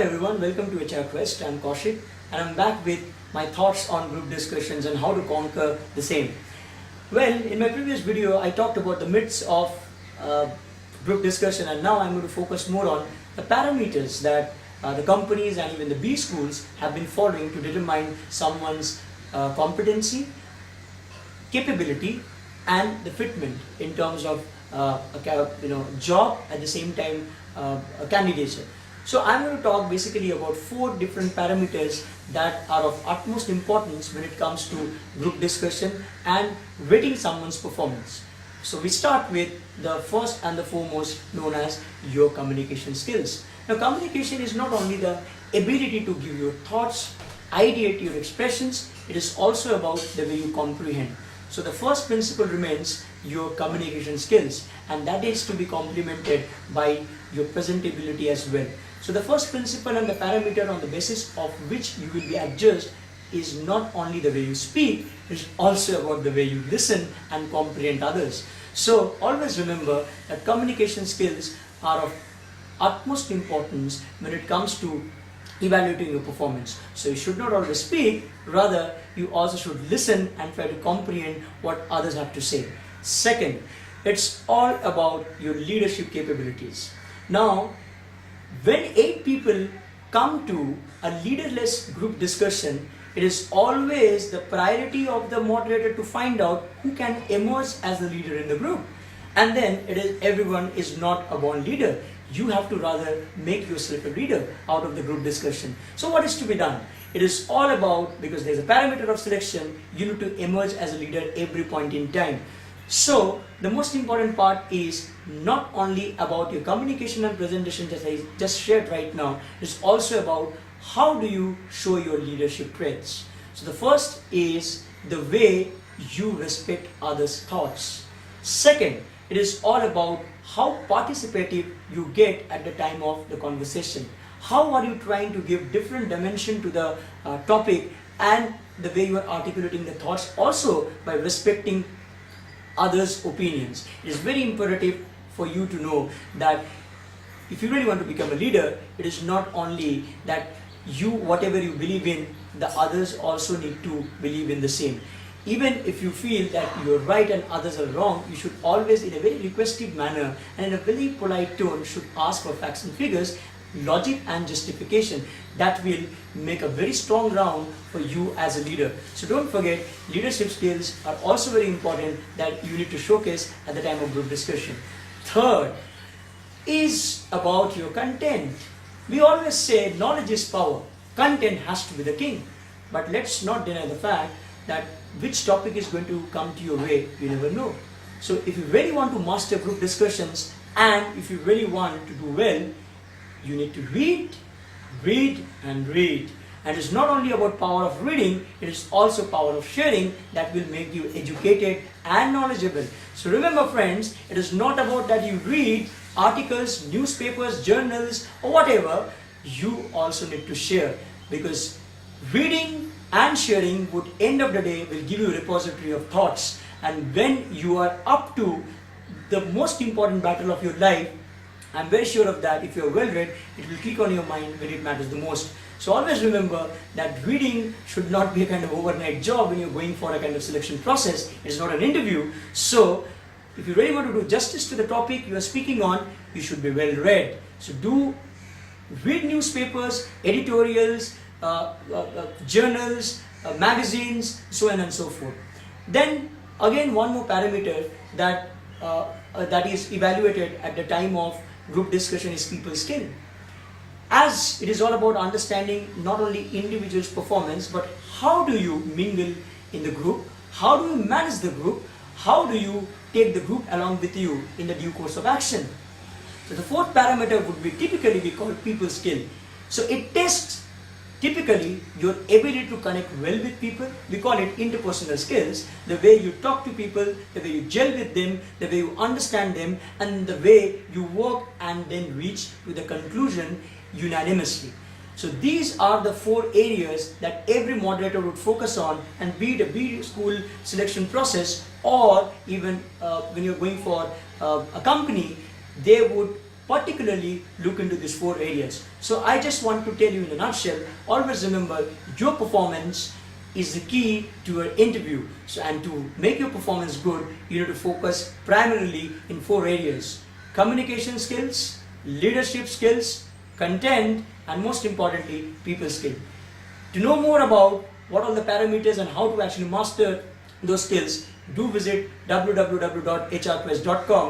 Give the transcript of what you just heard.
Everyone, welcome to Crest. I'm Kaushik and I'm back with my thoughts on group discussions and how to conquer the same. Well, in my previous video, I talked about the myths of group discussion, and now I'm going to focus more on the parameters that the companies and even the B schools have been following to determine someone's competency, capability, and the fitment in terms of job, at the same time a candidature. So I'm going to talk basically about 4 different parameters that are of utmost importance when it comes to group discussion and rating someone's performance. So we start with the first and the foremost, known as your communication skills. Now, communication is not only the ability to give your thoughts, ideate your expressions, it is also about the way you comprehend. So the first principle remains your communication skills, and that is to be complemented by your presentability as well. So the first principle and the parameter on the basis of which you will be adjudged is not only the way you speak, it is also about the way you listen and comprehend others. So always remember that communication skills are of utmost importance when it comes to evaluating your performance. So you should not always speak, rather you also should listen and try to comprehend what others have to say. Second, it's all about your leadership capabilities. Now, when 8 people come to a leaderless group discussion, it is always the priority of the moderator to find out who can emerge as the leader in the group. And then everyone is not a born leader. You have to rather make yourself a leader out of the group discussion. So what is to be done? It is all about, because there's a parameter of selection, you need to emerge as a leader every point in time. So the most important part is not only about your communication and presentation that I just shared right now, it's also about how do you show your leadership traits. So the first is the way you respect others' thoughts. Second, it is all about how participative you get at the time of the conversation. How are you trying to give different dimension to the topic, and the way you are articulating the thoughts, also by respecting others' opinions. It is very imperative for you to know that if you really want to become a leader, it is not only that you, whatever you believe in, the others also need to believe in the same. Even if you feel that you're right and others are wrong, you should always, in a very requestive manner and in a very polite tone, should ask for facts and figures, logic and justification. That will make a very strong ground for you as a leader. So don't forget, leadership skills are also very important that you need to showcase at the time of group discussion. Third is about your content. We always say knowledge is power. Content has to be the king. But let's not deny the fact that which topic is going to come to your way, you never know. So if you really want to master group discussions, and if you really want to do well, you need to read, read and read. And it's not only about power of reading, it is also power of sharing that will make you educated and knowledgeable. So remember friends, it is not about that you read articles, newspapers, journals or whatever. You also need to share, because reading and sharing would end of the day will give you a repository of thoughts. And when you are up to the most important battle of your life, I'm very sure of that, if you're well read, it will click on your mind when it matters the most. So always remember that reading should not be a kind of overnight job when you're going for a kind of selection process. It's not an interview. So if you really want to do justice to the topic you are speaking on, you should be well read. So read newspapers, editorials, journals, magazines, so on and so forth. Then again, one more parameter that is evaluated at the time of group discussion is people skill. As it is all about understanding not only individual's performance, but how do you mingle in the group, how do you manage the group, how do you take the group along with you in the due course of action. So the fourth parameter would be typically we call people skill. So it tests typically your ability to connect well with people. We call it interpersonal skills, the way you talk to people, the way you gel with them, the way you understand them, and the way you work and then reach to the conclusion unanimously. So these are the 4 areas that every moderator would focus on, and be it a B school selection process or even when you're going for a company, they would particularly look into these 4 areas. So I just want to tell you in a nutshell, always remember your performance is the key to your interview. So, and to make your performance good, you need to focus primarily in 4 areas: communication skills, leadership skills, content, and most importantly, people skill. To know more about what are the parameters and how to actually master those skills, do visit www.hrquest.com.